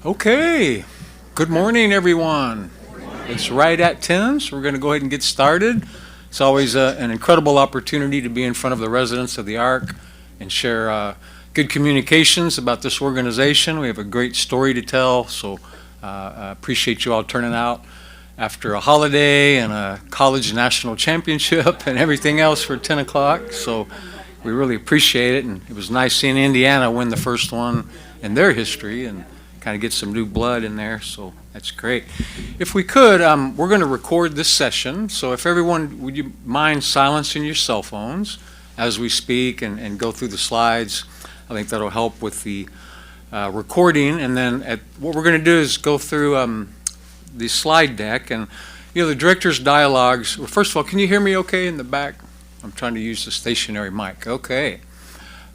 Okay, good morning, everyone. It's right at 10, so we're going to go ahead and get started. It's always an incredible opportunity to be in front of the residents of the Ark and share good communications about this organization. We have a great story to tell, so I appreciate you all turning out after a holiday and a college national championship and everything else for 10 o'clock. So we really appreciate it, and it was nice seeing Indiana win the first one in their history and kind of get some new blood in there, so that's great. If we could, we're going to record this session, so if everyone, would you mind silencing your cell phones as we speak and go through the slides? I think that'll help with the recording, and then what we're going to do is go through the slide deck, and the director's dialogues. Well, first of all, can you hear me okay in the back? I'm trying to use the stationary mic. Okay.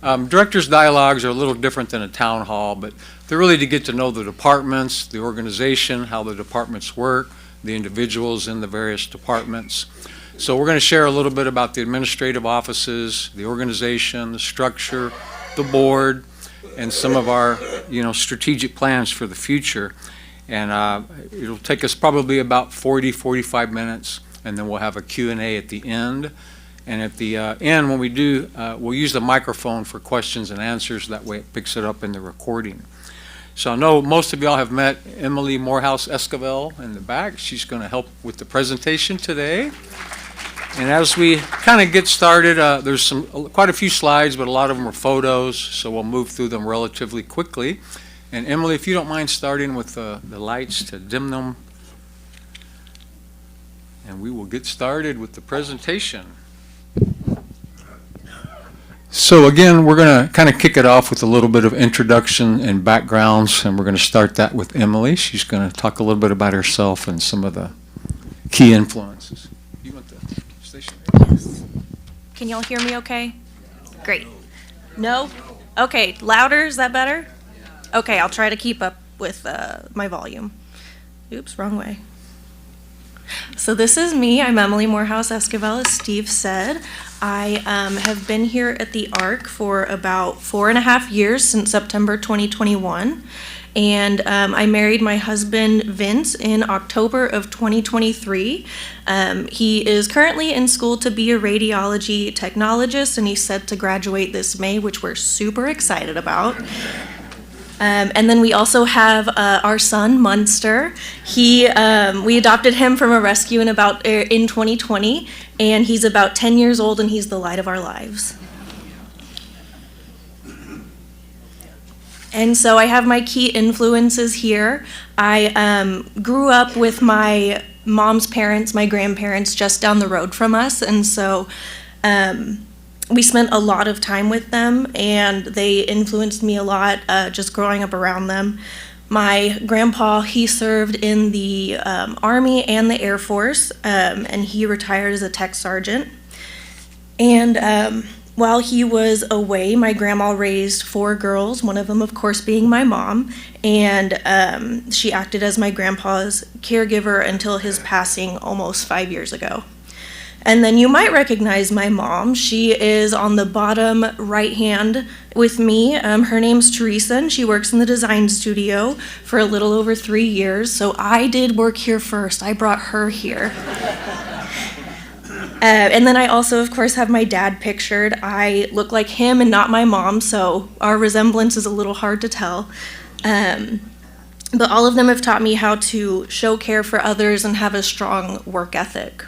Director's dialogues are a little different than a town hall, but they're really to get to know the departments, the organization, how the departments work, the individuals in the various departments. So we're going to share a little bit about the administrative offices, the organization, the structure, the board, and some of our strategic plans for the future. And it'll take us probably about 45 minutes, and then we'll have a Q&A at the end. And at the end, when we do, we'll use the microphone for questions and answers. That way it picks it up in the recording. So I know most of y'all have met Emily Morehouse Esquivel in the back. She's going to help with the presentation today. And as we kind of get started, there's quite a few slides, but a lot of them are photos, so we'll move through them relatively quickly. And Emily, if you don't mind starting with the lights to dim them, and we will get started with the presentation. So again, we're going to kind of kick it off with a little bit of introduction and backgrounds, and we're going to start that with Emily. She's going to talk a little bit about herself and some of the key influences. You want the station? Yes. Can y'all hear me okay? Great. No? Okay, louder, is that better? Okay, I'll try to keep up with my volume. Oops, wrong way. So this is me. I'm Emily Morehouse Esquivel, as Steve said. I have been here at the Ark for about 4.5 years, since September 2021. And I married my husband, Vince, in October of 2023. He is currently in school to be a radiology technologist, and he's set to graduate this May, which we're super excited about. And then we also have our son, Munster. We adopted him from a rescue in 2020, and he's about 10 years old, and he's the light of our lives. And so I have my key influences here. I grew up with my mom's parents, my grandparents, just down the road from us, and so we spent a lot of time with them, and they influenced me a lot just growing up around them. My grandpa, he served in the Army and the Air Force, and he retired as a tech sergeant. And while he was away, my grandma raised 4 girls, one of them, of course, being my mom, and she acted as my grandpa's caregiver until his passing almost 5 years ago. And then you might recognize my mom. She is on the bottom right hand with me. Her name's Teresa, and she works in the design studio for a little over 3 years. So I did work here first. I brought her here. And then I also, of course, have my dad pictured. I look like him and not my mom, so our resemblance is a little hard to tell. But all of them have taught me how to show care for others and have a strong work ethic.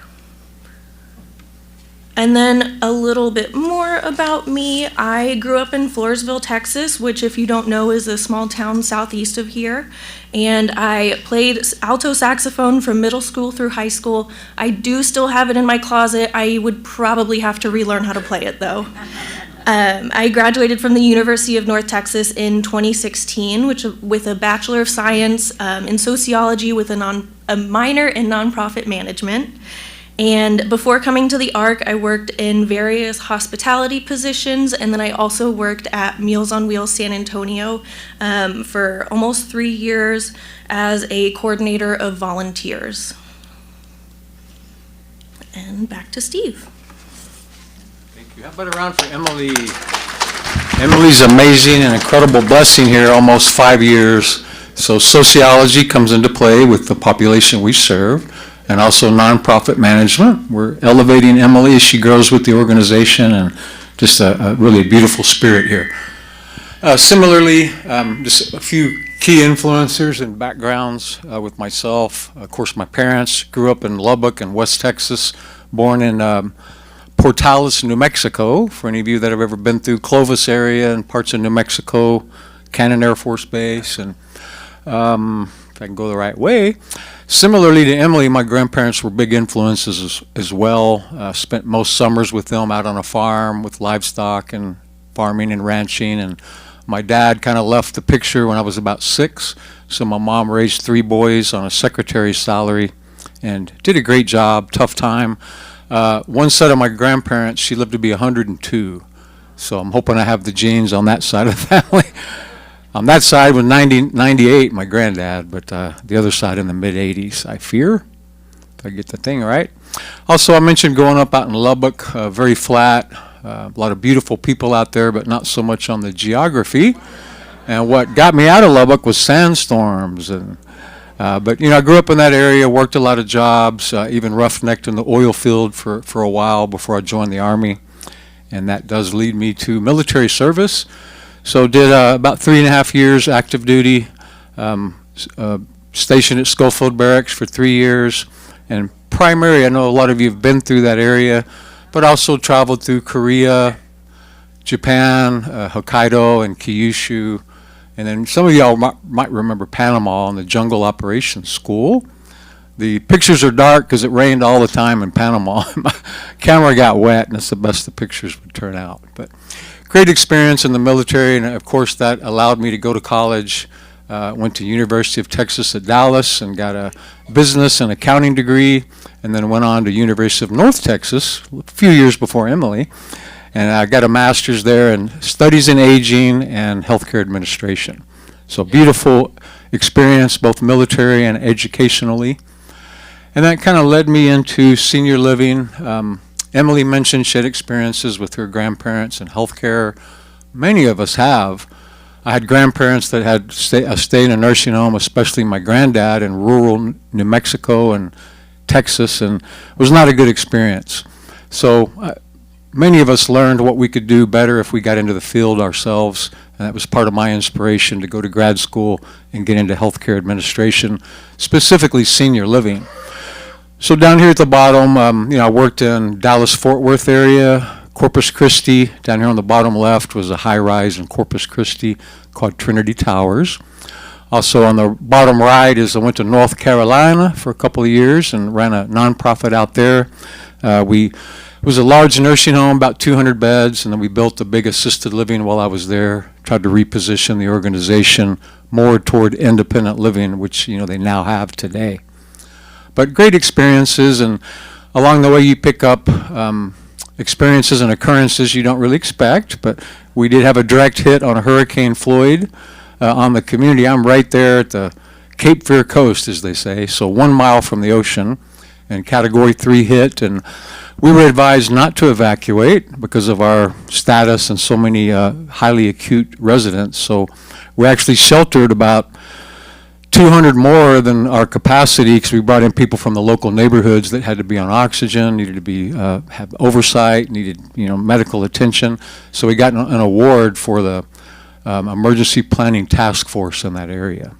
And then a little bit more about me. I grew up in Floresville, Texas, which, if you don't know, is a small town southeast of here. And I played alto saxophone from middle school through high school. I do still have it in my closet. I would probably have to relearn how to play it, though. I graduated from the University of North Texas in 2016, with a Bachelor of Science in Sociology with a minor in Nonprofit Management. And before coming to the Ark, I worked in various hospitality positions, and then I also worked at Meals on Wheels San Antonio for almost 3 years as a coordinator of volunteers. And back to Steve. Thank you. How about a round for Emily? Emily's amazing and incredible blessing here, almost 5 years So sociology comes into play with the population we serve, and also nonprofit management. We're elevating Emily as she grows with the organization, and just a really beautiful spirit here. Similarly, just a few key influencers and backgrounds with myself. Of course, my parents grew up in Lubbock in West Texas, born in Portales, New Mexico. For any of you that have ever been through Clovis area and parts of New Mexico, Cannon Air Force Base, and if I can go the right way. Similarly to Emily, my grandparents were big influences as well. Spent most summers with them out on a farm with livestock and farming and ranching. And my dad kind of left the picture when I was about 6. So my mom raised 3 boys on a secretary's salary and did a great job, tough time. One set of my grandparents, she lived to be 102. So I'm hoping I have the genes on that side of the family. On that side was 98, my granddad, but the other side in the mid-80s, I fear, if I get the thing right. Also, I mentioned growing up out in Lubbock, very flat, a lot of beautiful people out there, but not so much on the geography. And what got me out of Lubbock was sandstorms. But, I grew up in that area, worked a lot of jobs, even roughnecked in the oil field for a while before I joined the Army. And that does lead me to military service. So did about 3.5 years active duty, stationed at Schofield Barracks for 3 years, and primary, I know a lot of you have been through that area, but also traveled through Korea, Japan, Hokkaido, and Kyushu, and then some of y'all might remember Panama and the Jungle Operations School. The pictures are dark because it rained all the time in Panama. My camera got wet, and it's the best the pictures would turn out. But great experience in the military, and of course that allowed me to go to college. Went to University of Texas at Dallas and got a business and accounting degree, and then went on to University of North Texas a few years before Emily, and I got a master's there in studies in aging and healthcare administration. So beautiful experience, both military and educationally. And that kind of led me into senior living. Emily mentioned she had experiences with her grandparents in healthcare. Many of us have. I had grandparents that had stayed in a nursing home, especially my granddad in rural New Mexico and Texas, and it was not a good experience. So many of us learned what we could do better if we got into the field ourselves, and that was part of my inspiration to go to grad school and get into healthcare administration, specifically senior living. So down here at the bottom, I worked in Dallas-Fort Worth area, Corpus Christi. Down here on the bottom left was a high-rise in Corpus Christi called Trinity Towers. Also on the bottom right is I went to North Carolina for a couple of years and ran a nonprofit out there. It was a large nursing home, about 200 beds, and then we built a big assisted living while I was there. Tried to reposition the organization more toward independent living, which they now have today. But great experiences, and along the way you pick up experiences and occurrences you don't really expect, but we did have a direct hit on Hurricane Floyd on the community. I'm right there at the Cape Fear coast, as they say, so 1 mile from the ocean, and Category 3 hit, and we were advised not to evacuate because of our status and so many highly acute residents. So we actually sheltered about 200 more than our capacity because we brought in people from the local neighborhoods that had to be on oxygen, needed to be have oversight, needed medical attention. So we got an award for the emergency planning task force in that area.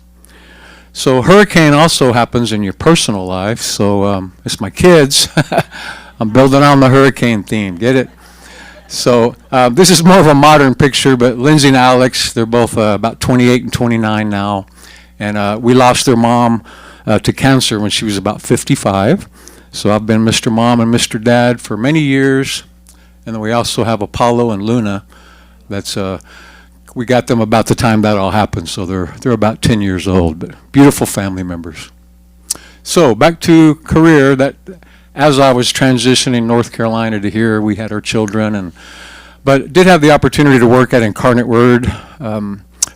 So hurricane also happens in your personal life. So it's my kids. I'm building on the hurricane theme. Get it? So this is more of a modern picture, but Lindsay and Alex, they're both about 28 and 29 now. And we lost their mom to cancer when she was about 55. So I've been Mr. Mom and Mr. Dad for many years. And then we also have Apollo and Luna. We got them about the time that all happened. So they're about 10 years old, but beautiful family members. So back to career. That as I was transitioning North Carolina to here, we had our children, but did have the opportunity to work at Incarnate Word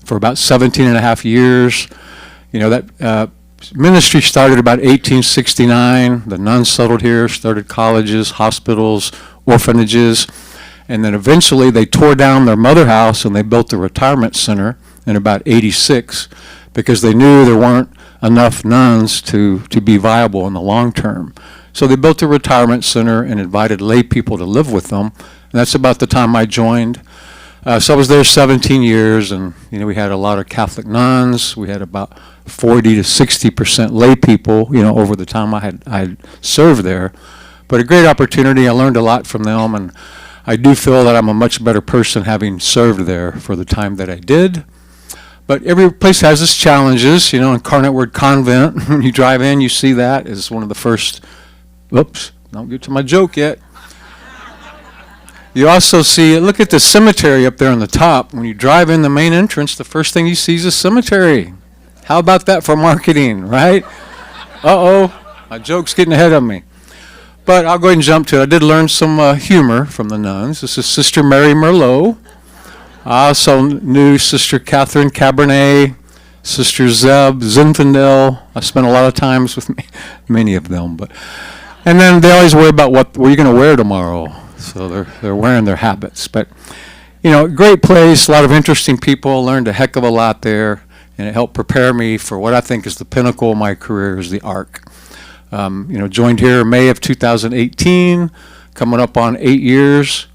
for about 17 and a half years. That ministry started about 1869. The nuns settled here, started colleges, hospitals, orphanages, and then eventually they tore down their mother house and they built a retirement center in about 86 because they knew there weren't enough nuns to be viable in the long term. So they built a retirement center and invited lay people to live with them. And that's about the time I joined. So I was there 17 years, and we had a lot of Catholic nuns. We had about 40 to 60% lay people, over the time I had served there. But a great opportunity. I learned a lot from them, and I do feel that I'm a much better person having served there for the time that I did. But every place has its challenges. Incarnate Word Convent, when you drive in, you see that as one of the first. Oops, don't get to my joke yet. You also see, look at the cemetery up there on the top. When you drive in the main entrance, the first thing you see is a cemetery. How about that for marketing, right? Uh-oh, my joke's getting ahead of me. But I'll go ahead and jump to it. I did learn some humor from the nuns. This is Sister Mary Merlot. I also knew Sister Catherine Cabernet, Sister Zeb Zinfandel. I spent a lot of times with many of them. And then they always worry about what are you going to wear tomorrow. So they're wearing their habits. But, great place, a lot of interesting people. Learned a heck of a lot there. And it helped prepare me for what I think is the pinnacle of my career is the ARC. Joined here in May of 2018, coming up on 8 years.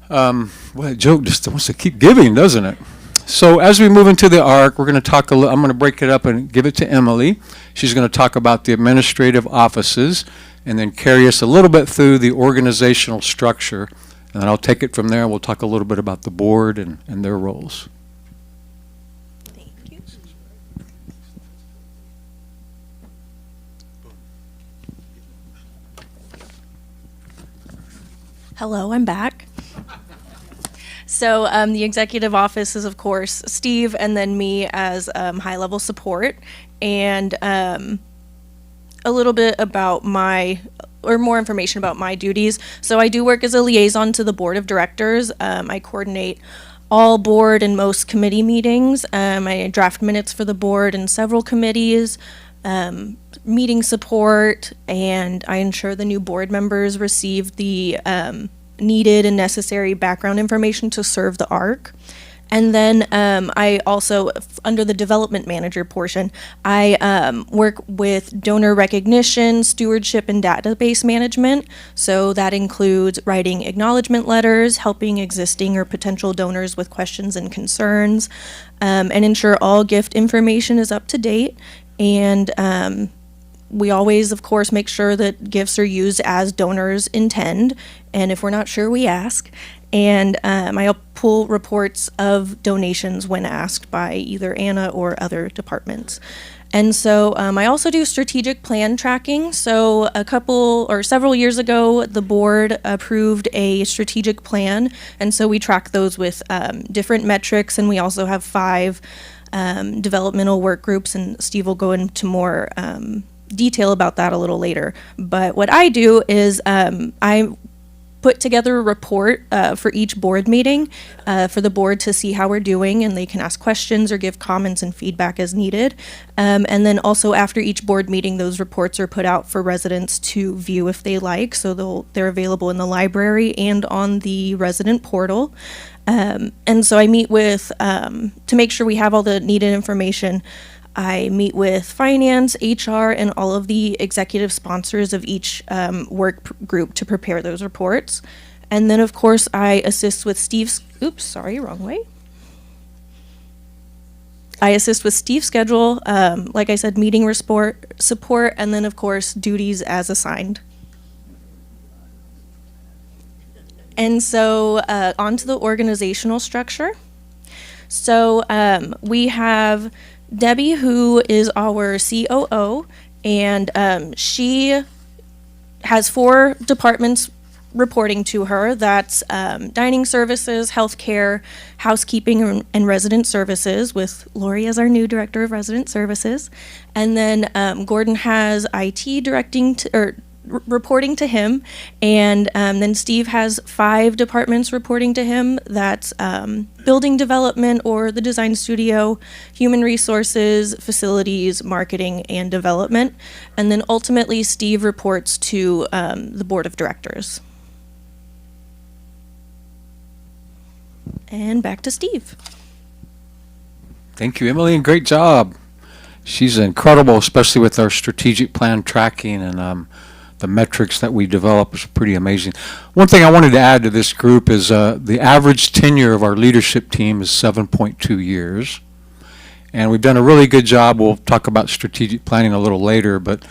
Well, that joke just wants to keep giving, doesn't it? So as we move into the ARC, we're going to talk I'm going to break it up and give it to Emily. She's going to talk about the administrative offices and then carry us a little bit through the organizational structure. And then I'll take it from there. We'll talk a little bit about the board and their roles. Thank you. Hello, I'm back. So the executive office is, of course, Steve and then me as high-level support. And a little bit about more information about my duties. So I do work as a liaison to the board of directors. I coordinate all board and most committee meetings. I draft minutes for the board and several committees, meeting support, and I ensure the new board members receive the needed and necessary background information to serve the ARC. And then I also, under the development manager portion, I work with donor recognition, stewardship, and database management. So that includes writing acknowledgement letters, helping existing or potential donors with questions and concerns, and ensure all gift information is up to date. And we always, of course, make sure that gifts are used as donors intend. And if we're not sure, we ask. And I pull reports of donations when asked by either Anna or other departments. And so I also do strategic plan tracking. So several years ago, the board approved a strategic plan. And so we track those with different metrics. And we also have 5 developmental work groups. And Steve will go into more detail about that a little later. But what I do is I put together a report for each board meeting for the board to see how we're doing, and they can ask questions or give comments and feedback as needed. And then also after each board meeting, those reports are put out for residents to view if they like. So they're available in the library and on the resident portal. And so I meet with, to make sure we have all the needed information, I meet with finance, HR, and all of the executive sponsors of each work group to prepare those reports. And then, of course, I assist with Steve's, wrong way. I assist with Steve's schedule, like I said, meeting support, and then, of course, duties as assigned. And so on to the organizational structure. So we have Debbie, who is our COO, and she has 4 departments reporting to her. That's dining services, healthcare, housekeeping, and resident services, with Lori as our new director of resident services. And then Gordon has IT reporting to him, and then Steve has 5 departments reporting to him. That's building development or the design studio, human resources, facilities, marketing, and development. And then ultimately Steve reports to the board of directors. And back to Steve. Thank you, Emily, and great job. She's incredible, especially with our strategic plan tracking and the metrics that we develop is pretty amazing. One thing I wanted to add to this group is the average tenure of our leadership team is 7.2 years. And we've done a really good job. We'll talk about strategic planning a little later, but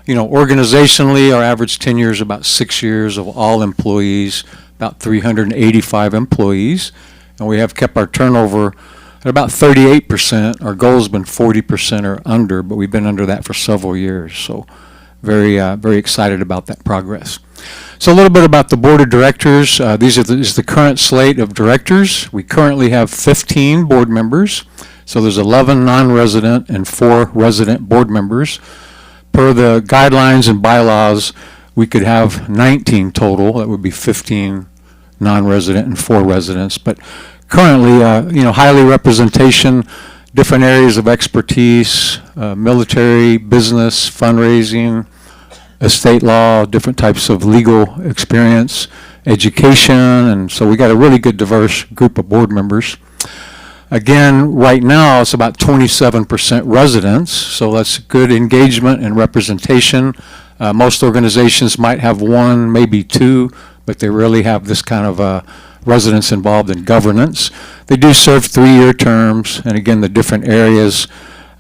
organizationally, our average tenure is about 6 years of all employees, about 385 employees, and we have kept our turnover at about 38%. Our goal has been 40% or under, but we've been under that for several years. So very excited about that progress. So a little bit about the board of directors. This is the current slate of directors. We currently have 15 board members. So there's 11 non-resident and 4 resident board members. Per the guidelines and bylaws, we could have 19 total. That would be 15 non-resident and 4 residents. But currently, highly representation, different areas of expertise, military, business, fundraising, estate law, different types of legal experience, education, and so we got a really good diverse group of board members. Again, right now it's about 27% residents, so that's good engagement and representation. Most organizations might have 1, maybe 2, but they really have this kind of residents involved in governance. They do serve 3-year terms, and again, the different areas.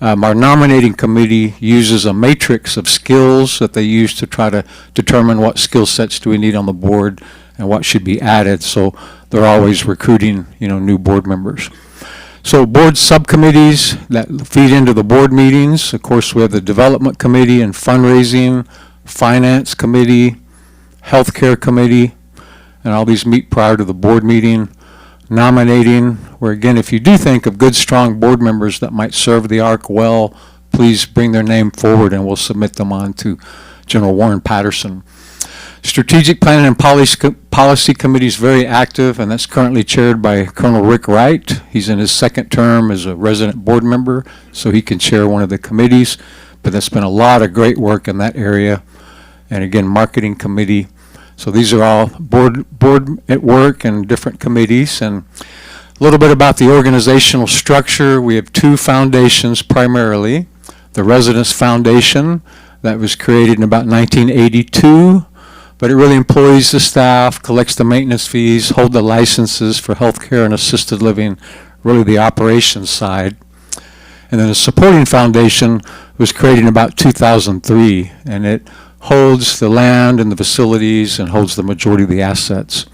Our nominating committee uses a matrix of skills that they use to try to determine what skill sets do we need on the board and what should be added, so they're always recruiting new board members. So board subcommittees that feed into the board meetings. Of course, we have the development committee and fundraising, finance committee, healthcare committee, and all these meet prior to the board meeting. Nominating, where again, if you do think of good, strong board members that might serve the ARC well, please bring their name forward and we'll submit them on to General Warren Patterson. Strategic Planning and Policy Committee is very active, and that's currently chaired by Colonel Rick Wright. He's in his 2nd term as a resident board member, so he can chair one of the committees. But there's been a lot of great work in that area. And again, Marketing Committee. So these are all board at work and different committees. And a little bit about the organizational structure. We have 2 foundations primarily. The Residence Foundation that was created in about 1982. But it really employs the staff, collects the maintenance fees, hold the licenses for healthcare and assisted living, really the operations side. And then a supporting foundation was created in about 2003, and it holds the land and the facilities and holds the majority of the assets.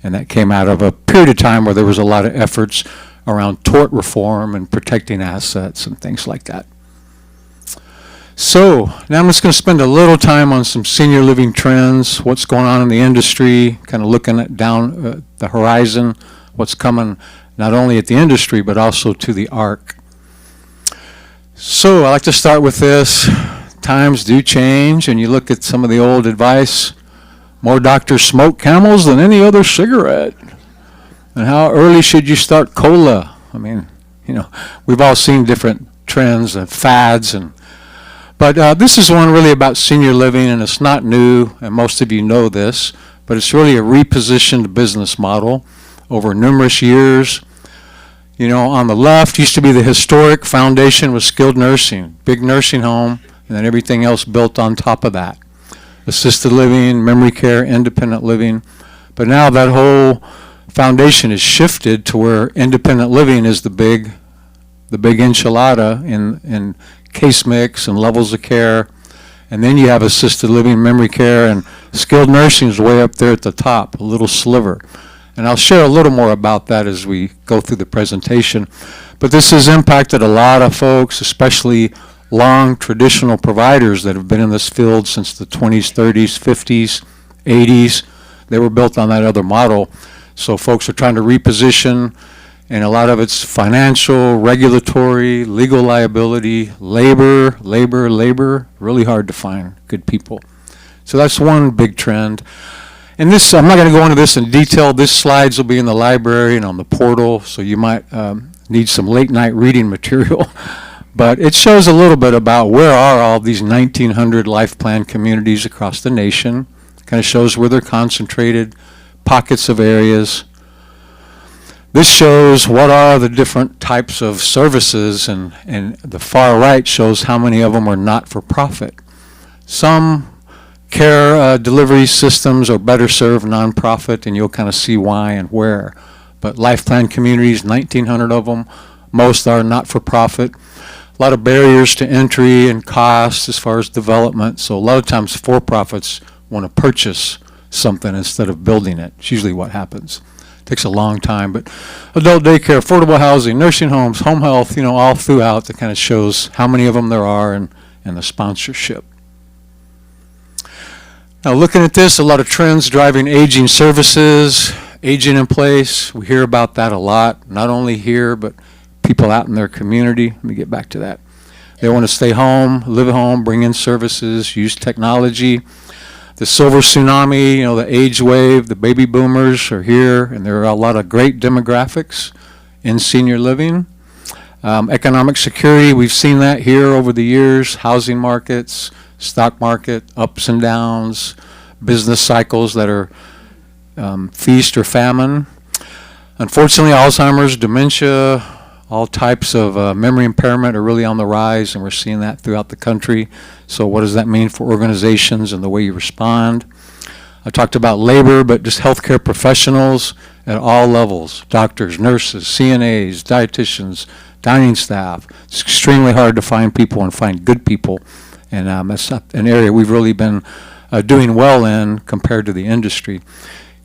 And that came out of a period of time where there was a lot of efforts around tort reform and protecting assets and things like that. So now I'm just going to spend a little time on some senior living trends, what's going on in the industry, kind of looking at down the horizon, what's coming not only at the industry but also to the ARC. So I like to start with this. Times do change, and you look at some of the old advice. More doctors smoke Camels than any other cigarette. And how early should you start cola? I mean, we've all seen different trends and fads, but this is one really about senior living, and it's not new, and most of you know this, but it's really a repositioned business model over numerous years. On the left used to be the historic foundation with skilled nursing, big nursing home, and then everything else built on top of that. Assisted living, memory care, independent living. But now that whole foundation is shifted to where independent living is the big enchilada in case mix and levels of care. And then you have assisted living, memory care, and skilled nursing is way up there at the top, a little sliver. And I'll share a little more about that as we go through the presentation. But this has impacted a lot of folks, especially long traditional providers that have been in this field since the 20s, 30s, 50s, 80s. They were built on that other model. So folks are trying to reposition, and a lot of it's financial, regulatory, legal liability, labor, really hard to find good people. So that's one big trend. And this, I'm not going to go into this in detail. This slides will be in the library and on the portal, so you might need some late night reading material. But it shows a little bit about where are all these 1,900 life plan communities across the nation. Kind of shows where they're concentrated, pockets of areas. This shows what are the different types of services, and the far right shows how many of them are not-for-profit. Some care delivery systems are better served nonprofit, and you'll kind of see why and where. But Life Plan Communities, 1,900 of them, most are not-for-profit. A lot of barriers to entry and costs as far as development, so a lot of times for-profits want to purchase something instead of building it. It's usually what happens. Takes a long time, but adult daycare, affordable housing, nursing homes, home health, all throughout, that kind of shows how many of them there are and the sponsorship. Now looking at this, a lot of trends driving aging services, aging in place. We hear about that a lot, not only here, but people out in their community. Let me get back to that. They want to stay home, live at home, bring in services, use technology. The silver tsunami, the age wave, the baby boomers are here, and there are a lot of great demographics in senior living. Economic security, we've seen that here over the years, housing markets, stock market, ups and downs, business cycles that are feast or famine. Unfortunately, Alzheimer's, dementia, all types of memory impairment are really on the rise, and we're seeing that throughout the country. So what does that mean for organizations and the way you respond? I talked about labor, but just healthcare professionals at all levels, doctors, nurses, CNAs, dietitians, dining staff. It's extremely hard to find people and find good people, and that's an area we've really been doing well in compared to the industry.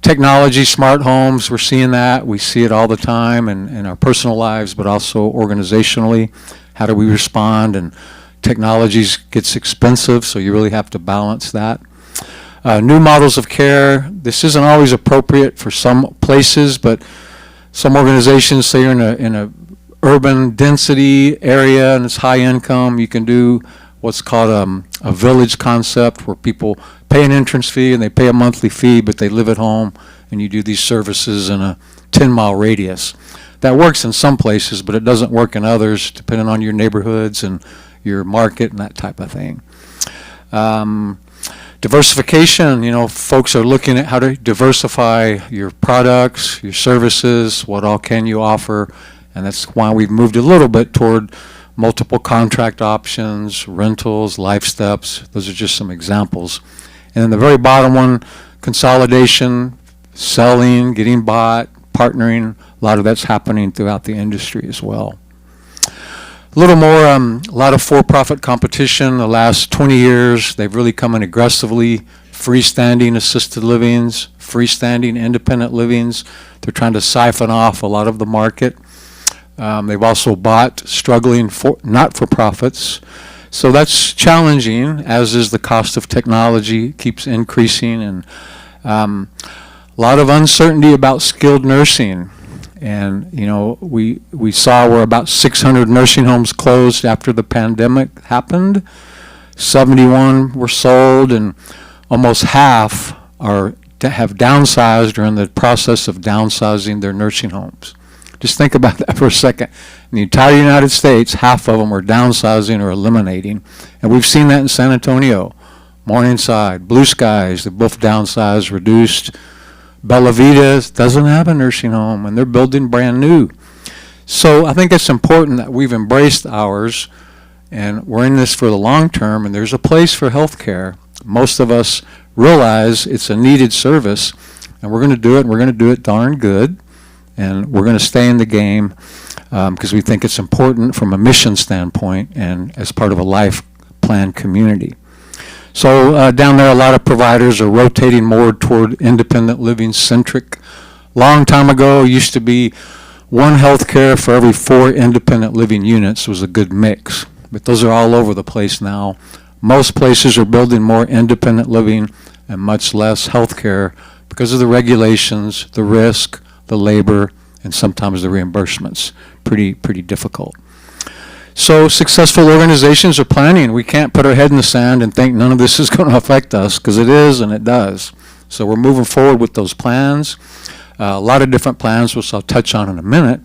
Technology, smart homes, we're seeing that. We see it all the time in our personal lives, but also organizationally. How do we respond? And technology gets expensive, so you really have to balance that. New models of care. This isn't always appropriate for some places, but some organizations say you're in a urban density area and it's high income. You can do what's called a village concept, where people pay an entrance fee and they pay a monthly fee, but they live at home, and you do these services in a 10-mile radius. That works in some places, but it doesn't work in others, depending on your neighborhoods and your market and that type of thing. Diversification, folks are looking at how to diversify your products, your services, what all can you offer, and that's why we've moved a little bit toward multiple contract options, rentals, life steps. Those are just some examples. And then the very bottom one, consolidation, selling, getting bought, partnering. A lot of that's happening throughout the industry as well. A little more, a lot of for-profit competition. The last 20 years, they've really come in aggressively. Freestanding assisted livings, freestanding independent livings. They're trying to siphon off a lot of the market. They've also bought struggling not-for-profits. So that's challenging, as is the cost of technology keeps increasing, and a lot of uncertainty about skilled nursing. And we saw where about 600 nursing homes closed after the pandemic happened. 71 were sold, and almost half have downsized or in the process of downsizing their nursing homes. Just think about that for a second. In the entire United States, half of them are downsizing or eliminating. And we've seen that in San Antonio, Morningside, Blue Skies, they both downsized, reduced. Bella Vita doesn't have a nursing home, and they're building brand new. So I think it's important that we've embraced ours, and we're in this for the long term, and there's a place for health care. Most of us realize it's a needed service, and we're going to do it, and we're going to do it darn good. And we're going to stay in the game because we think it's important from a mission standpoint and as part of a life plan community. So down there, a lot of providers are rotating more toward independent living centric. Long time ago, it used to be one healthcare for every 4 independent living units was a good mix. But those are all over the place now. Most places are building more independent living and much less healthcare because of the regulations, the risk, the labor, and sometimes the reimbursements. Pretty difficult. So successful organizations are planning. We can't put our head in the sand and think none of this is going to affect us, because it is and it does. So we're moving forward with those plans. A lot of different plans, which I'll touch on in a minute.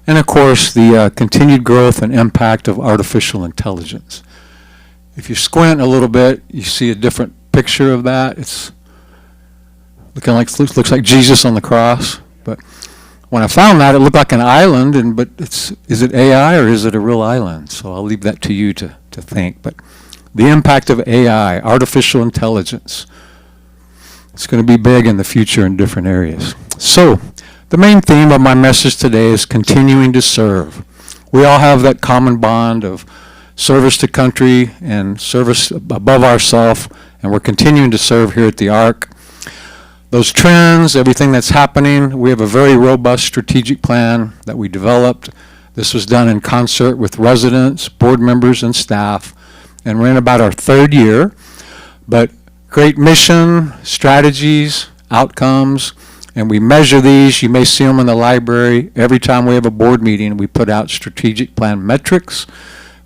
And of course, the continued growth and impact of artificial intelligence. If you squint a little bit, you see a different picture of that. It's looks like Jesus on the cross. But when I found that, it looked like an island, but is it AI or is it a real island? So I'll leave that to you to think. But the impact of AI, artificial intelligence, it's going to be big in the future in different areas. So the main theme of my message today is continuing to serve. We all have that common bond of service to country and service above ourselves, and we're continuing to serve here at the ARC. Those trends, everything that's happening, we have a very robust strategic plan that we developed. This was done in concert with residents, board members, and staff, and we're in about our third year. But great mission, strategies, outcomes, and we measure these. You may see them in the library. Every time we have a board meeting, we put out strategic plan metrics.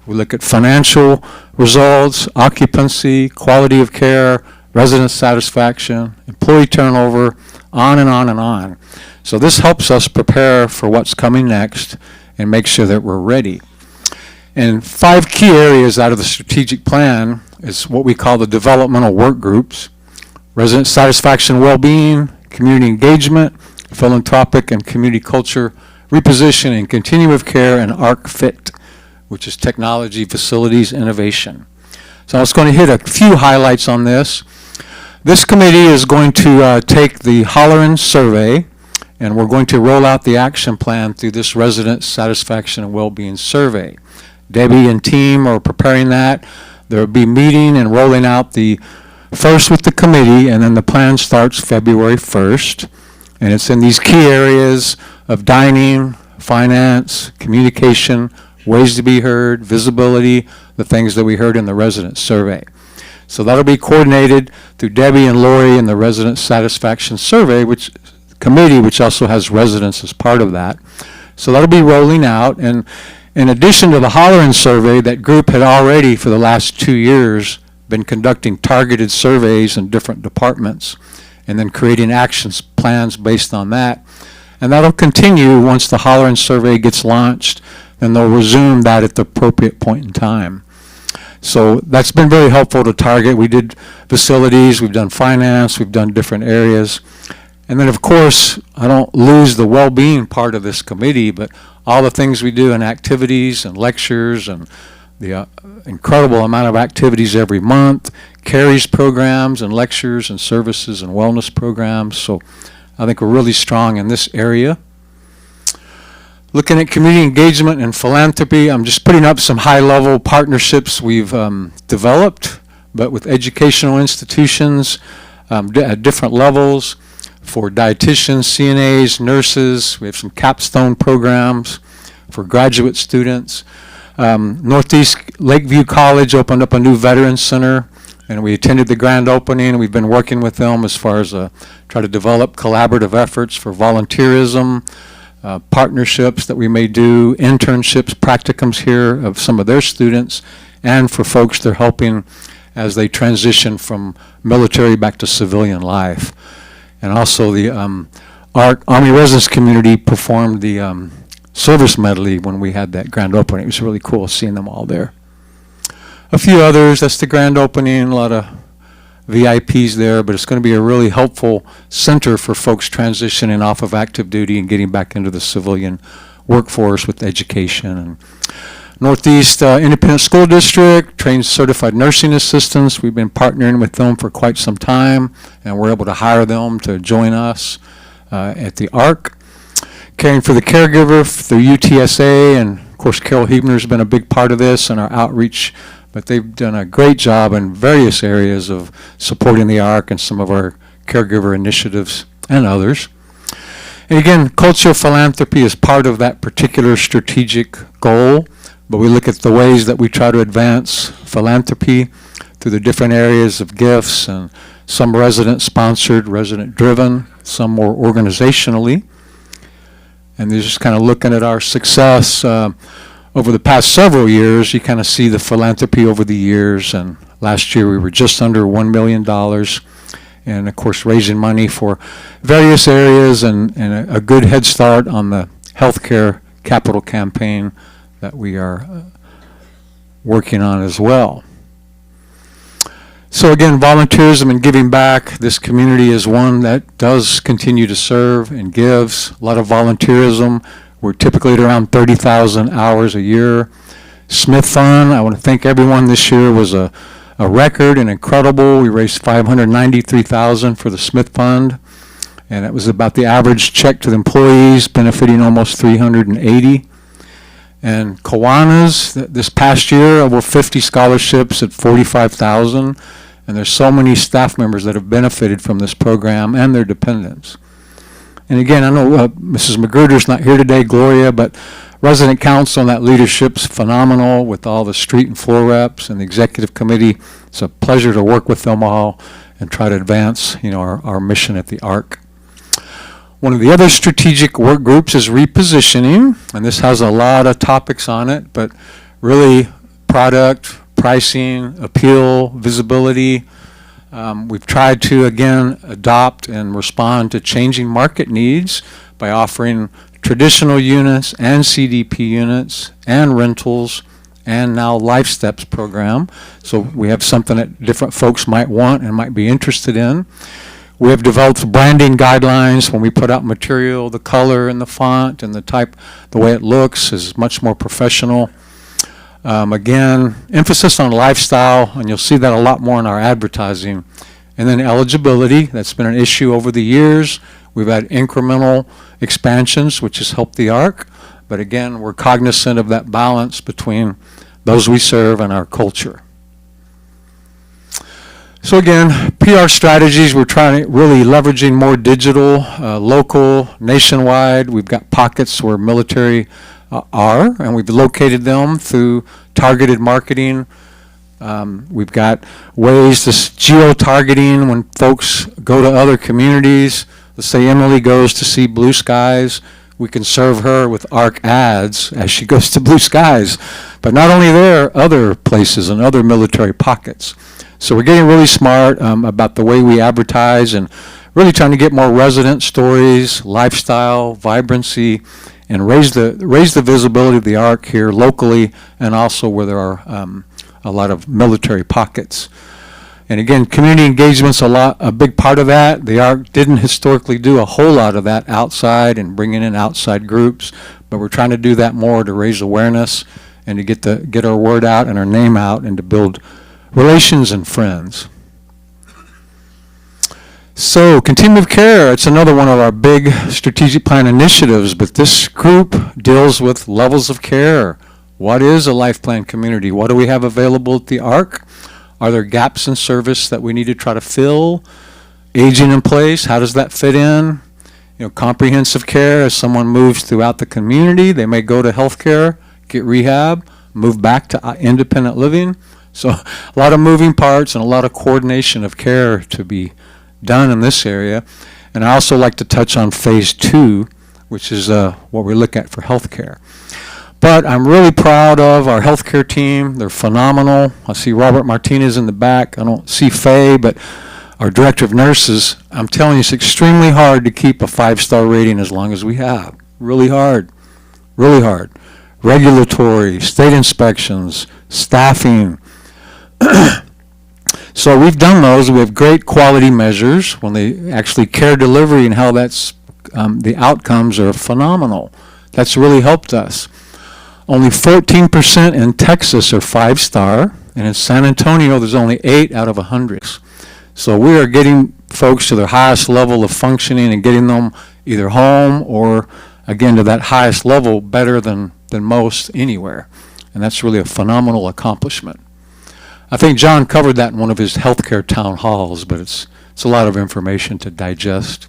We look at financial results, occupancy, quality of care, resident satisfaction, employee turnover, on and on and on. So this helps us prepare for what's coming next and make sure that we're ready. And 5 key areas out of the strategic plan is what we call the developmental work groups: resident satisfaction, well-being, community engagement, philanthropic and community culture, repositioning, continuum of care, and ARC Fit, which is technology, facilities, innovation. So I was going to hit a few highlights on this. This committee is going to take the Holleran survey, and we're going to roll out the action plan through this resident satisfaction and well-being survey. Debbie and team are preparing that. There will be meeting and rolling out the first with the committee, and then the plan starts February 1st. And it's in these key areas of dining, finance, communication, ways to be heard, visibility, the things that we heard in the resident survey. So that'll be coordinated through Debbie and Lori in the resident satisfaction survey, which committee, which also has residents as part of that. So that'll be rolling out. And in addition to the Holleran survey, that group had already, for the last 2 years, been conducting targeted surveys in different departments and then creating action plans based on that. And that'll continue once the Holleran survey gets launched, and they'll resume that at the appropriate point in time. So that's been very helpful to target. We did facilities, we've done finance, we've done different areas. And then, of course, I don't lose the well-being part of this committee, but all the things we do in activities and lectures and the incredible amount of activities every month, carries programs and lectures and services and wellness programs. So I think we're really strong in this area. Looking at community engagement and philanthropy, I'm just putting up some high-level partnerships we've developed, but with educational institutions at different levels for dietitians, CNAs, nurses. We have some capstone programs for graduate students. Northeast Lakeview College opened up a new Veterans Center, and we attended the grand opening. We've been working with them as far as try to develop collaborative efforts for volunteerism, partnerships that we may do, internships, practicums here of some of their students, and for folks they're helping as they transition from military back to civilian life. And also the Army Residence Community performed the service medley when we had that grand opening. It was really cool seeing them all there. A few others, that's the grand opening, a lot of VIPs there, but it's going to be a really helpful center for folks transitioning off of active duty and getting back into the civilian workforce with education. And Northeast Independent School District trains certified nursing assistants. We've been partnering with them for quite some time, and we're able to hire them to join us at the ARC. Caring for the Caregiver through UTSA, and of course Carol Huebner's been a big part of this and our outreach, but they've done a great job in various areas of supporting the ARC and some of our caregiver initiatives and others. And again, cultural philanthropy is part of that particular strategic goal, but we look at the ways that we try to advance philanthropy through the different areas of gifts, and some resident-sponsored, resident-driven, some more organizationally. And they're just kind of looking at our success over the past several years. You kind of see the philanthropy over the years, and last year we were just under $1 million, and of course raising money for various areas, and a good head start on the healthcare capital campaign that we are working on as well. So again, volunteerism and giving back. This community is one that does continue to serve and gives. A lot of volunteerism. We're typically at around 30,000 hours a year. Smith Fund, I want to thank everyone. This year was a record and incredible. We raised $593,000 for the Smith Fund, and that was about the average check to the employees, benefiting almost 380. And Kiwanis, this past year, over 50 scholarships at $45,000, and there's so many staff members that have benefited from this program and their dependents. And again, I know Mrs. Magruder's not here today, Gloria, but resident council and that leadership's phenomenal with all the street and floor reps and the executive committee. It's a pleasure to work with them all and try to advance, our mission at the ARC. One of the other strategic work groups is repositioning, and this has a lot of topics on it, but really product, pricing, appeal, visibility. We've tried to, again, adopt and respond to changing market needs by offering traditional units and CDP units and rentals and now Life Steps program. So we have something that different folks might want and might be interested in. We have developed branding guidelines. When we put out material, the color and the font and the way it looks is much more professional. Again, emphasis on lifestyle, and you'll see that a lot more in our advertising. And then eligibility, that's been an issue over the years. We've had incremental expansions, which has helped the ARC. But again, we're cognizant of that balance between those we serve and our culture. So again, PR strategies, we're trying to really leveraging more digital, local, nationwide. We've got pockets where military are, and we've located them through targeted marketing. We've got ways to geo-targeting when folks go to other communities. Let's say Emily goes to see Blue Skies. We can serve her with ARC ads as she goes to Blue Skies. But not only there, other places and other military pockets. So we're getting really smart about the way we advertise and really trying to get more resident stories, lifestyle, vibrancy, and raise the visibility of the ARC here locally and also where there are a lot of military pockets. And again, community engagement's a big part of that. The ARC didn't historically do a whole lot of that outside and bringing in outside groups, but we're trying to do that more to raise awareness and to get our word out and our name out and to build relations and friends. So, continuum of care, it's another one of our big strategic plan initiatives, but this group deals with levels of care. What is a life plan community? What do we have available at the ARC? Are there gaps in service that we need to try to fill? Aging in place, how does that fit in? Comprehensive care, as someone moves throughout the community, they may go to healthcare, get rehab, move back to independent living. So a lot of moving parts and a lot of coordination of care to be done in this area. And I also like to touch on phase 2, which is what we look at for healthcare. But I'm really proud of our healthcare team. They're phenomenal. I see Robert Martinez in the back. I don't see Faye, but our director of nurses, I'm telling you, it's extremely hard to keep a 5-star rating as long as we have. Really hard. Really hard. Regulatory, state inspections, staffing. So we've done those. We have great quality measures when they actually care delivery and how that's the outcomes are phenomenal. That's really helped us. Only 14% in Texas are 5-star, and in San Antonio there's only 8 out of 100. So we are getting folks to their highest level of functioning and getting them either home or again to that highest level better than most anywhere, and that's really a phenomenal accomplishment. I think John covered that in one of his healthcare town halls, but it's a lot of information to digest.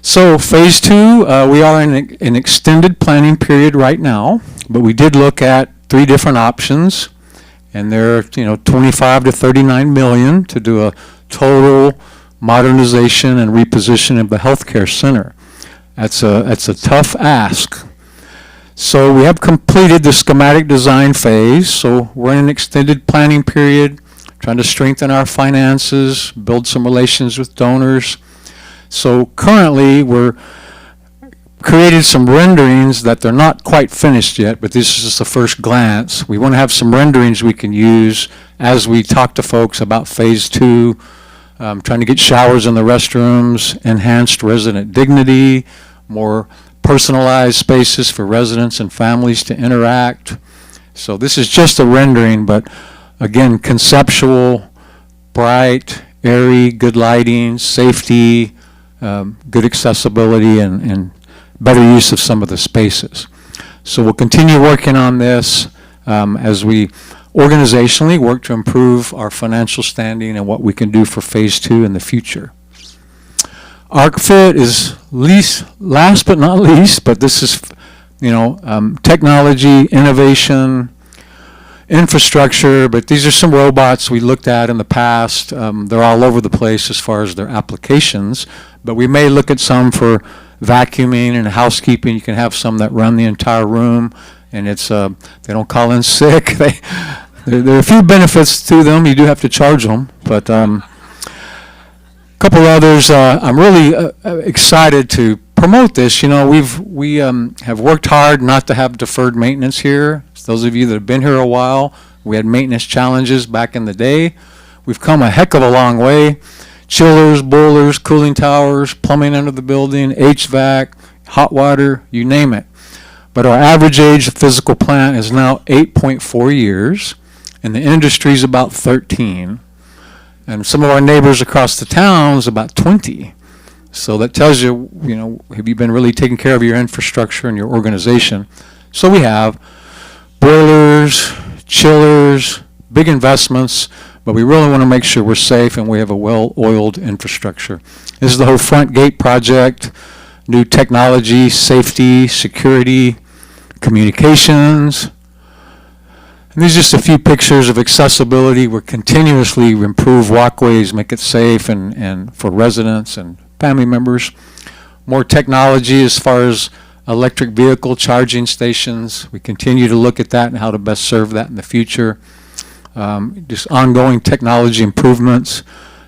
So phase 2, we are in an extended planning period right now, but we did look at 3 different options, and they're 25 to 39 million to do a total modernization and reposition of the healthcare center. That's a tough ask. So we have completed the schematic design phase, so we're in an extended planning period, trying to strengthen our finances, build some relations with donors. So currently we're created some renderings that they're not quite finished yet, but this is just the first glance. We want to have some renderings we can use as we talk to folks about phase 2, trying to get showers in the restrooms, enhanced resident dignity, more personalized spaces for residents and families to interact. So this is just a rendering, but again, conceptual, bright, airy, good lighting, safety, good accessibility, and better use of some of the spaces. So we'll continue working on this as we organizationally work to improve our financial standing and what we can do for phase 2 in the future. ArcFit is last but not least, but this is, technology, innovation, infrastructure, but these are some robots we looked at in the past. They're all over the place as far as their applications, but we may look at some for vacuuming and housekeeping. You can have some that run the entire room, and it's they don't call in sick. There are a few benefits to them. You do have to charge them, but a couple others. I'm really excited to promote this. We have worked hard not to have deferred maintenance here. Those of you that have been here a while, we had maintenance challenges back in the day. We've come a heck of a long way. Chillers, boilers, cooling towers, plumbing under the building, HVAC, hot water, you name it. But our average age of physical plant is now 8.4 years, and the industry is about 13. And some of our neighbors across the town is about 20. So that tells you, have you been really taking care of your infrastructure and your organization? So we have boilers, chillers, big investments, but we really want to make sure we're safe and we have a well-oiled infrastructure. This is the whole front gate project, new technology, safety, security, communications. And these are just a few pictures of accessibility. We're continuously improve walkways, make it safe and for residents and family members. More technology as far as electric vehicle charging stations. We continue to look at that and how to best serve that in the future. Just ongoing technology improvements.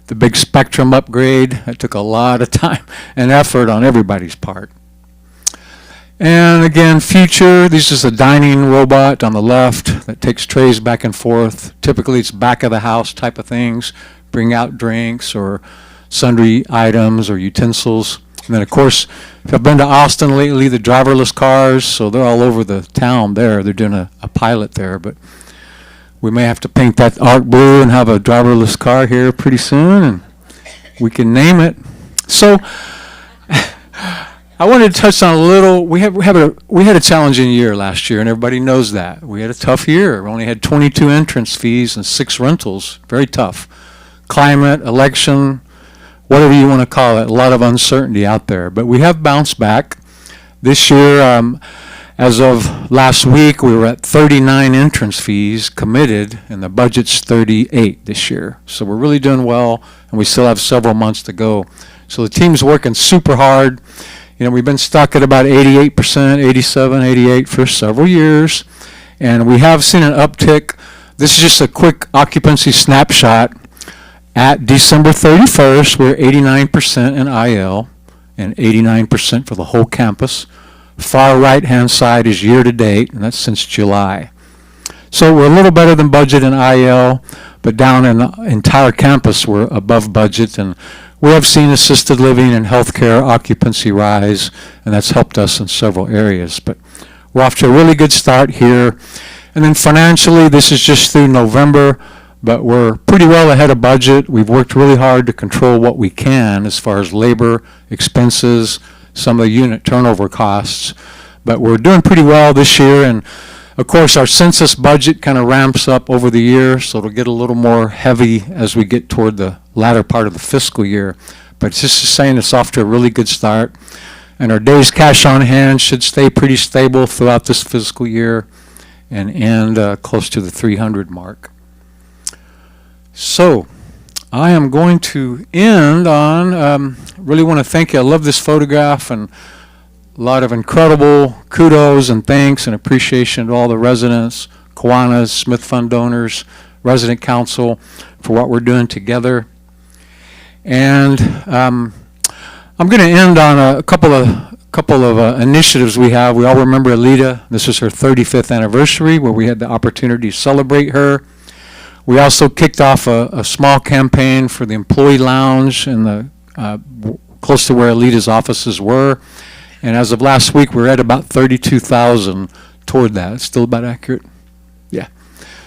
The big Spectrum upgrade, that took a lot of time and effort on everybody's part. And again, future, this is a dining robot on the left that takes trays back and forth. Typically it's back of the house type of things, bring out drinks or sundry items or utensils. And then of course, if I've been to Austin lately, the driverless cars, so they're all over the town there. They're doing a pilot there, but we may have to paint that arc blue and have a driverless car here pretty soon, and we can name it. So I wanted to touch on a little. We had a challenging year last year, and everybody knows that. We had a tough year. We only had 22 entrance fees and 6 rentals. Very tough. Climate, election, whatever you want to call it, a lot of uncertainty out there. But we have bounced back. This year, as of last week, we were at 39 entrance fees committed, and the budget's 38 this year. So we're really doing well, and we still have several months to go. So the team's working super hard. We've been stuck at about 88%, 87, 88 for several years, and we have seen an uptick. This is just a quick occupancy snapshot. At December 31st, we're 89% in IL and 89% for the whole campus. Far right-hand side is year-to-date, and that's since July. So we're a little better than budget in IL, but down in the entire campus, we're above budget, and we have seen assisted living and healthcare occupancy rise, and that's helped us in several areas. But we're off to a really good start here. And then financially, this is just through November, but we're pretty well ahead of budget. We've worked really hard to control what we can as far as labor, expenses, some of the unit turnover costs. But we're doing pretty well this year, and of course our census budget kind of ramps up over the year, so it'll get a little more heavy as we get toward the latter part of the fiscal year. But it's just saying it's off to a really good start, and our days cash on hand should stay pretty stable throughout this fiscal year and end close to the 300 mark. So I am going to end on, really want to thank you. I love this photograph, and a lot of incredible kudos and thanks and appreciation to all the residents, Kiwanis, Smith Fund donors, resident council for what we're doing together. And I'm going to end on a couple of couple of initiatives we have. We all remember Alita. This is her 35th anniversary where we had the opportunity to celebrate her. We also kicked off a small campaign for the employee lounge in the close to where Alita's offices were. And as of last week, we're at about 32,000 toward that. It's still about accurate? Yeah.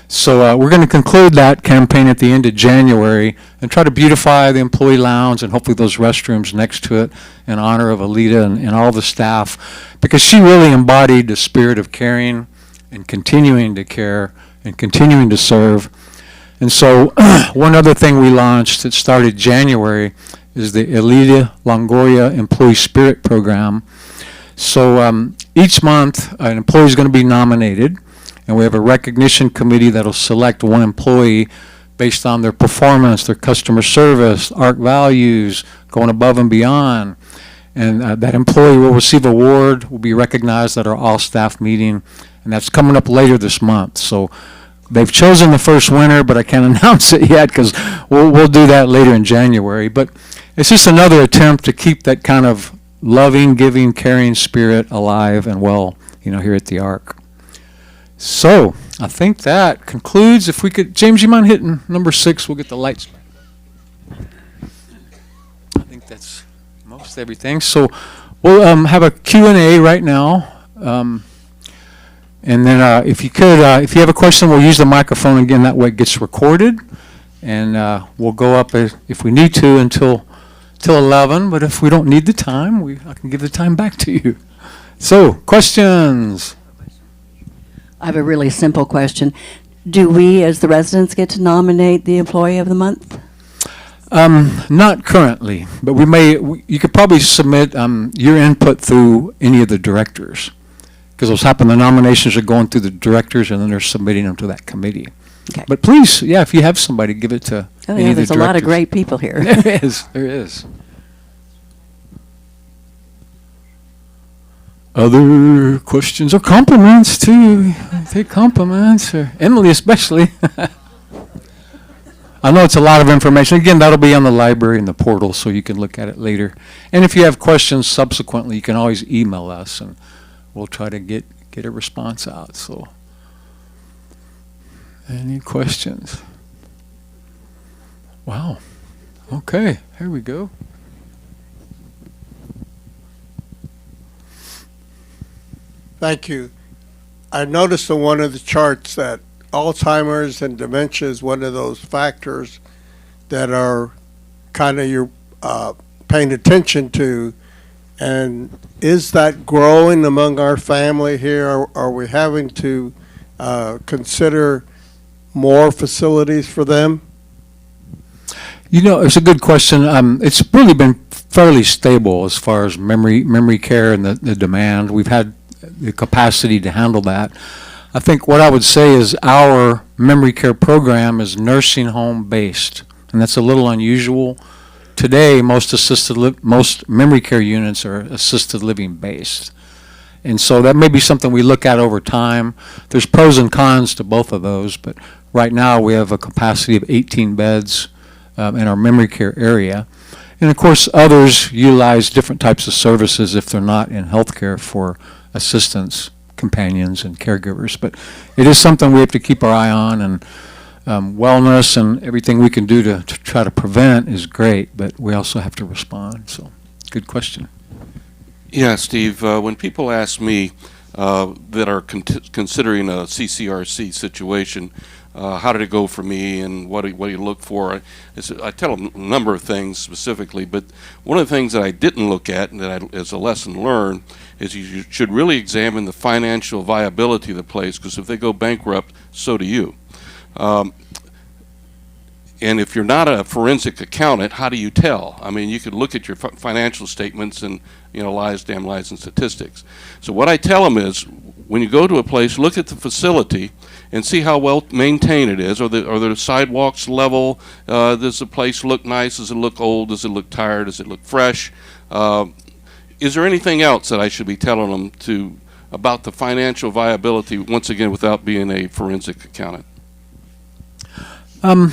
So we're going to conclude that campaign at the end of January and try to beautify the employee lounge and hopefully those restrooms next to it in honor of Alita and all the staff, because she really embodied the spirit of caring and continuing to care and continuing to serve. And so one other thing we launched that started January is the Alita Longoria Employee Spirit Program. So each month an employee is going to be nominated, and we have a recognition committee that will select one employee based on their performance, their customer service, ARC values, going above and beyond. And that employee will receive an award, will be recognized at our all-staff meeting, and that's coming up later this month. So they've chosen the first winner, but I can't announce it yet because we'll do that later in January. But it's just another attempt to keep that kind of loving, giving, caring spirit alive and well, here at the ARC. So I think that concludes. If we could, James, you mind hitting number 6? We'll get the lights back. I think that's most everything. So we'll have a Q&A right now. And then if you have a question, we'll use the microphone again. That way it gets recorded. And we'll go up if we need to until 11. But if we don't need the time, I can give the time back to you. So questions? I have a really simple question. Do we, as the residents, get to nominate the Employee of the Month? Not currently, but you could probably submit your input through any of the directors, because what's happened, the nominations are going through the directors and then they're submitting them to that committee. Okay. But please, if you have somebody, give it to Oh, any yeah, of the there's a lot of directors. great people here. There is. Other questions or compliments too? Take compliments, or Emily especially. I know it's a lot of information. Again, that'll be on the library and the portal, so you can look at it later. And if you have questions subsequently, you can always email us, and we'll try to get a response out. So, any questions? Wow. Okay, here we go. Thank you. I noticed on one of the charts that Alzheimer's and dementia is one of those factors that are kind of you're paying attention to. And is that growing among our family here? Are we having to consider more facilities for them? It's a good question. It's really been fairly stable as far as memory care and the demand. We've had the capacity to handle that. I think what I would say is our memory care program is nursing home based, and that's a little unusual. Today, most memory care units are assisted living based. And so that may be something we look at over time. There's pros and cons to both of those, but right now we have a capacity of 18 beds in our memory care area. And of course, others utilize different types of services if they're not in healthcare for assistants, companions, and caregivers. But it is something we have to keep our eye on, and wellness and everything we can do to try to prevent is great, but we also have to respond. So, good question. Yeah, Steve, when people ask me that are considering a CCRC situation, how did it go for me and what do you look for? I tell them a number of things specifically, but one of the things that I didn't look at and that as a lesson learned is you should really examine the financial viability of the place, because if they go bankrupt, so do you. And if you're not a forensic accountant, how do you tell? I mean, you could look at your financial statements and, lies and statistics. So what I tell them is, when you go to a place, look at the facility and see how well maintained it is. Are the sidewalks level? Does the place look nice? Does it look old? Does it look tired? Does it look fresh? Is there anything else that I should be telling them about the financial viability, once again, without being a forensic accountant? I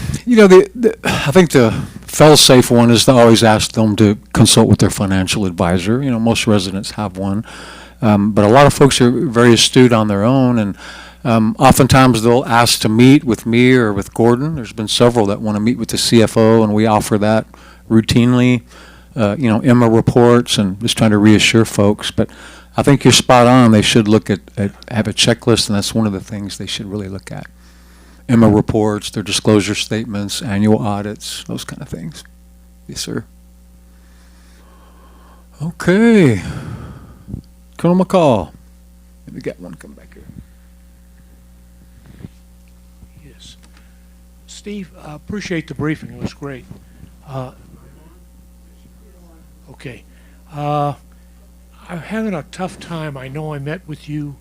think the fail-safe one is to always ask them to consult with their financial advisor. You know, most residents have one. But a lot of folks are very astute on their own, and oftentimes they'll ask to meet with me or with Gordon. There's been several that want to meet with the CFO, and we offer that routinely. You know, Emma reports, and just trying to reassure folks. But I think you're spot on. They should look at have a checklist, and that's one of the things they should really look at. Emma reports, their disclosure statements, annual audits, those kind of things. Yes, sir. Okay. Colonel McCall. We got one come back here. Yes. Steve, I appreciate the briefing. It was great. Okay. I'm having a tough time. I know I met with you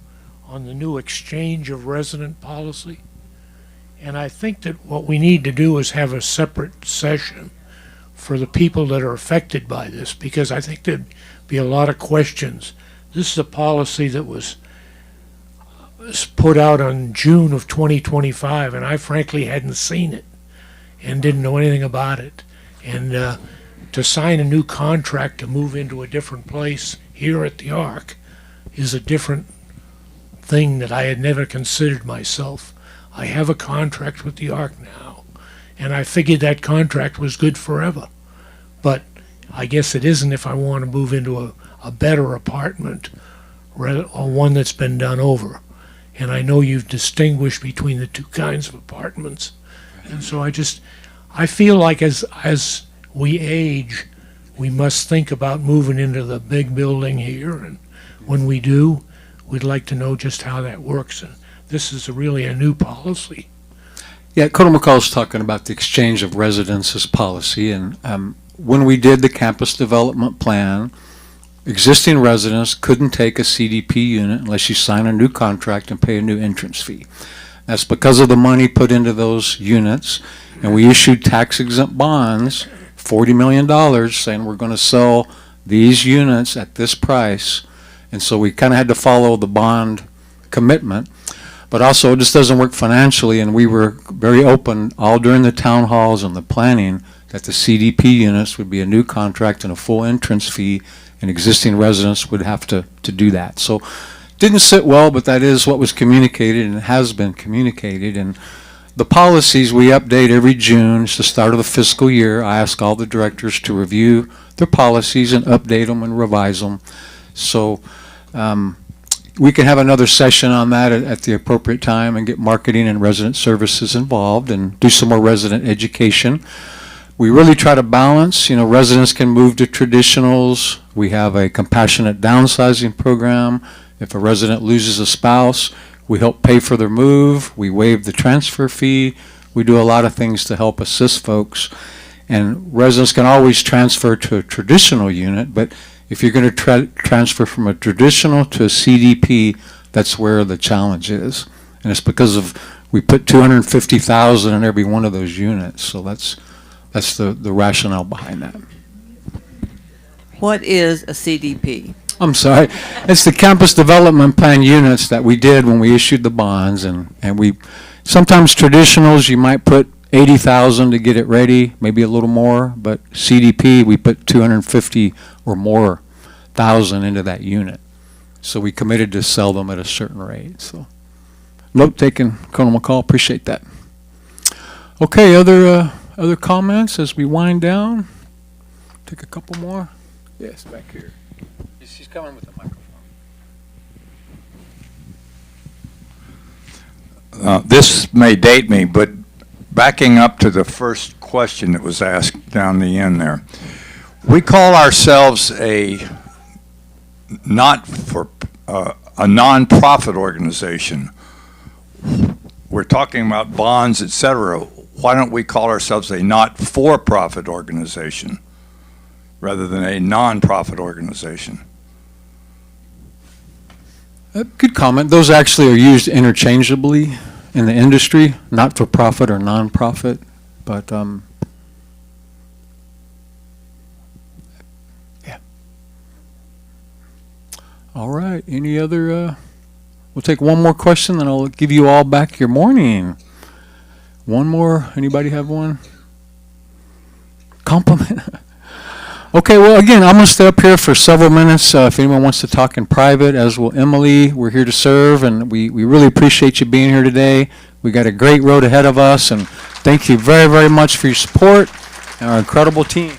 on the new exchange of resident policy. And I think that what we need to do is have a separate session for the people that are affected by this, because I think there'd be a lot of questions. This is a policy that was put out on June of 2025, and I frankly hadn't seen it and didn't know anything about it. And to sign a new contract to move into a different place here at the Ark is a different thing that I had never considered myself. I have a contract with the Ark now, and I figured that contract was good forever. But I guess it isn't if I want to move into a better apartment, or one that's been done over. And I know you've distinguished between the two kinds of apartments. And so I feel like as we age, we must think about moving into the big building here. And when we do, we'd like to know just how that works. And this is really a new policy. Yeah, Colonel McCall's talking about the exchange of residences policy, and when we did the campus development plan, existing residents couldn't take a CDP unit unless you sign a new contract and pay a new entrance fee. That's because of the money put into those units, and we issued tax-exempt bonds, $40 million, saying we're going to sell these units at this price, and so we kind of had to follow the bond commitment. But also, it just doesn't work financially, and we were very open all during the town halls and the planning that the CDP units would be a new contract and a full entrance fee, and existing residents would have to do that. So didn't sit well, but that is what was communicated and has been communicated. And the policies we update every June. It's the start of the fiscal year. I ask all the directors to review their policies and update them and revise them. So we can have another session on that at the appropriate time and get marketing and resident services involved and do some more resident education. We really try to balance, residents can move to traditionals. We have a compassionate downsizing program. If a resident loses a spouse, we help pay for their move. We waive the transfer fee. We do a lot of things to help assist folks. And residents can always transfer to a traditional unit, but if you're going to transfer from a traditional to a CDP, that's where the challenge is. And it's because we put $250,000 in every one of those units. So that's the rationale behind that. What is a CDP? I'm sorry. It's the campus development plan units that we did when we issued the bonds, and we sometimes traditionals you might put 80,000 to get it ready, maybe a little more, but CDP we put 250 or more thousand into that unit. So we committed to sell them at a certain rate. So note taken, Colonel McCall, appreciate that. Okay, other comments as we wind down? Take a couple more. Yes, back here. She's coming with the microphone. This may date me, but backing up to the first question that was asked down the end there, we call ourselves a non-profit organization. We're talking about bonds, etc. Why don't we call ourselves a not-for-profit organization rather than a non-profit organization? Good comment. Those actually are used interchangeably in the industry, not-for-profit or non-profit, but yeah. All right. Any other? We'll take one more question, then I'll give you all back your morning. One more. Anybody have one? compliment. Okay, well, again, I'm going to stay up here for several minutes if anyone wants to talk in private, as will Emily. We're here to serve, and we really appreciate you being here today. We got a great road ahead of us, and thank you very, very much for your support and our incredible team.